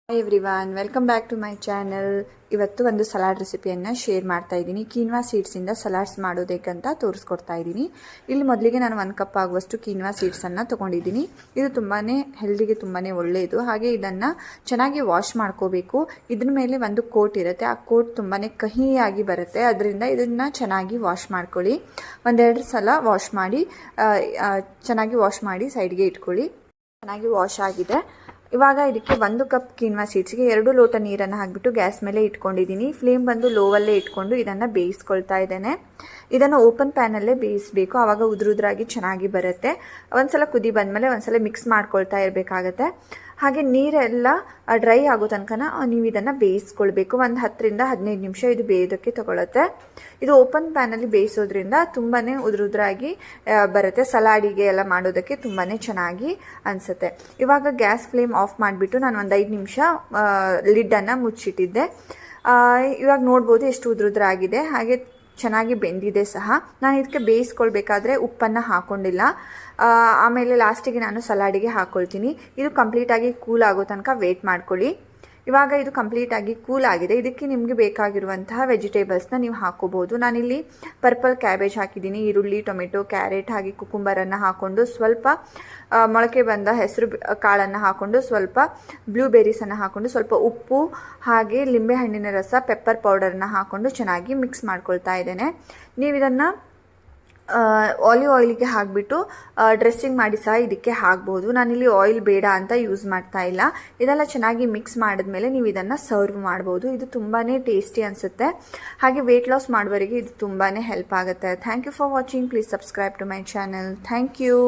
Hi everyone, welcome back to my channel. ಇವತ್ತು ಒಂದು salad ರೆಸಿಪಿಯನ್ನು share ಮಾಡ್ತಾ ಇದ್ದೀನಿ. ಕೀನ್ವಾ ಸೀಡ್ಸಿಂದ ಸಲಾಡ್ಸ್ ಮಾಡೋದಕ್ಕಂತ ತೋರಿಸ್ಕೊಡ್ತಾ ಇದ್ದೀನಿ. ಇಲ್ಲಿ ಮೊದಲಿಗೆ ನಾನು 1 ಕಪ್ ಆಗುವಷ್ಟು ಕೀನ್ವಾ ಸೀಡ್ಸನ್ನು ತೊಗೊಂಡಿದ್ದೀನಿ. ಇದು ತುಂಬಾ ಹೆಲ್ದಿಗೆ ತುಂಬಾ ಒಳ್ಳೆಯದು. ಹಾಗೆ ಇದನ್ನು ಚೆನ್ನಾಗಿ ವಾಶ್ ಮಾಡ್ಕೋಬೇಕು. ಇದ್ರ ಮೇಲೆ ಒಂದು ಕೋಟ್ ಇರುತ್ತೆ, ಆ ಕೋಟ್ ತುಂಬಾ ಕಹಿಯಾಗಿ ಬರುತ್ತೆ. ಅದರಿಂದ ಇದನ್ನು ಚೆನ್ನಾಗಿ ವಾಶ್ ಮಾಡ್ಕೊಳ್ಳಿ. 1-2 ಸಲ ವಾಶ್ ಮಾಡಿ ಚೆನ್ನಾಗಿ ವಾಶ್ ಮಾಡಿ ಸೈಡ್ಗೆ ಇಟ್ಕೊಳ್ಳಿ. ಚೆನ್ನಾಗಿ ವಾಶ್ ಆಗಿದೆ. ಇವಾಗ ಇದಕ್ಕೆ 1 ಕಪ್ ಕೀನ್ವಾ ಸೀಡ್ಸ್ಗೆ 2 ಲೋಟ ನೀರನ್ನು ಹಾಕಿಬಿಟ್ಟು ಗ್ಯಾಸ್ ಮೇಲೆ ಇಟ್ಕೊಂಡಿದ್ದೀನಿ. ಫ್ಲೇಮ್ ಬಂದು ಲೋವಲ್ಲೇ ಇಟ್ಕೊಂಡು ಇದನ್ನು ಬೇಯಿಸ್ಕೊಳ್ತಾ ಇದ್ದೇನೆ. ಇದನ್ನು ಓಪನ್ ಪ್ಯಾನಲ್ಲೇ ಬೇಯಿಸಬೇಕು, ಆವಾಗ ಉದುರಾಗಿ ಚೆನ್ನಾಗಿ ಬರುತ್ತೆ. ಒಂದ್ಸಲ ಕುದಿ ಬಂದಮೇಲೆ ಒಂದ್ಸಲ ಮಿಕ್ಸ್ ಮಾಡ್ಕೊಳ್ತಾ ಇರಬೇಕಾಗತ್ತೆ. ಹಾಗೆ ನೀರೆಲ್ಲ ಡ್ರೈ ಆಗೋ ತನಕ ನೀವು ಇದನ್ನು ಬೇಯಿಸ್ಕೊಳ್ಬೇಕು. ಒಂದು 10ರಿಂದ 15 ನಿಮಿಷ ಇದು ಬೇಯೋದಕ್ಕೆ ತಗೊಳುತ್ತೆ. ಇದು ಓಪನ್ ಪ್ಯಾನಲ್ಲಿ ಬೇಯಿಸೋದ್ರಿಂದ ತುಂಬಾ ಉದುರಾಗಿ ಬರುತ್ತೆ. ಸಲಾಡಿಗೆ ಎಲ್ಲ ಮಾಡೋದಕ್ಕೆ ತುಂಬಾ ಚೆನ್ನಾಗಿ ಅನಿಸುತ್ತೆ. ಇವಾಗ ಗ್ಯಾಸ್ ಫ್ಲೇಮ್ ಆಫ್ ಮಾಡಿಬಿಟ್ಟು ನಾನು ಒಂದು 5 ನಿಮಿಷ ಲಿಡ್ಡನ್ನು ಮುಚ್ಚಿಟ್ಟಿದ್ದೆ. ಇವಾಗ ನೋಡ್ಬೋದು ಎಷ್ಟು ಉದುರಾಗಿದೆ, ಹಾಗೆ ಚೆನ್ನಾಗಿ ಬೆಂದಿದೆ ಸಹ. ನಾನು ಇದಕ್ಕೆ ಬೇಯಿಸ್ಕೊಳ್ಬೇಕಾದ್ರೆ ಉಪ್ಪನ್ನು ಹಾಕ್ಕೊಂಡಿಲ್ಲ. ಆಮೇಲೆ ಲಾಸ್ಟಿಗೆ ನಾನು ಸಲಾಡಿಗೆ ಹಾಕ್ಕೊಳ್ತೀನಿ. ಇದು ಕಂಪ್ಲೀಟಾಗಿ ಕೂಲ್ ಆಗೋ ತನಕ ವೇಟ್ ಮಾಡ್ಕೊಳ್ಳಿ. ಇವಾಗ ಇದು ಕಂಪ್ಲೀಟಾಗಿ ಕೂಲ್ ಆಗಿದೆ. ಇದಕ್ಕೆ ನಿಮಗೆ ಬೇಕಾಗಿರುವಂತಹ ವೆಜಿಟೇಬಲ್ಸ್ನ ನೀವು ಹಾಕ್ಕೋಬೋದು. ನಾನಿಲ್ಲಿ ಪರ್ಪಲ್ ಕ್ಯಾಬೇಜ್ ಹಾಕಿದ್ದೀನಿ, ಈರುಳ್ಳಿ, ಟೊಮೆಟೊ, ಕ್ಯಾರೆಟ್ ಹಾಗೆ ಕುಕುಂಬರನ್ನು ಹಾಕ್ಕೊಂಡು, ಸ್ವಲ್ಪ ಮೊಳಕೆ ಬಂದ ಹೆಸರು ಕಾಳನ್ನು ಹಾಕ್ಕೊಂಡು, ಸ್ವಲ್ಪ ಬ್ಲೂಬೆರೀಸನ್ನು ಹಾಕ್ಕೊಂಡು, ಸ್ವಲ್ಪ ಉಪ್ಪು ಹಾಗೆ ಲಿಂಬೆಹಣ್ಣಿನ ರಸ, ಪೆಪ್ಪರ್ ಪೌಡರನ್ನು ಹಾಕ್ಕೊಂಡು ಚೆನ್ನಾಗಿ ಮಿಕ್ಸ್ ಮಾಡ್ಕೊಳ್ತಾ ಇದ್ದೇನೆ. ನೀವು ಇದನ್ನು ಆಲಿವ್ ಆಯಿಲಿಗೆ ಹಾಕಿಬಿಟ್ಟು ಡ್ರೆಸ್ಸಿಂಗ್ ಮಾಡಿ ಸಹ ಇದಕ್ಕೆ ಹಾಕ್ಬೋದು. ನಾನಿಲ್ಲಿ ಆಯಿಲ್ ಬೇಡ ಅಂತ ಯೂಸ್ ಮಾಡ್ತಾ ಇಲ್ಲ. ಇದೆಲ್ಲ ಚೆನ್ನಾಗಿ ಮಿಕ್ಸ್ ಮಾಡಿದ್ಮೇಲೆ ನೀವು ಇದನ್ನು ಸರ್ವ್ ಮಾಡ್ಬೋದು. ಇದು ತುಂಬಾ ಟೇಸ್ಟಿ ಅನಿಸುತ್ತೆ. ಹಾಗೆ ವೆಯ್ಟ್ ಲಾಸ್ ಮಾಡುವವರಿಗೆ ಇದು ತುಂಬಾ ಹೆಲ್ಪ್ ಆಗುತ್ತೆ. Thank you for watching. Please subscribe to my channel. Thank you.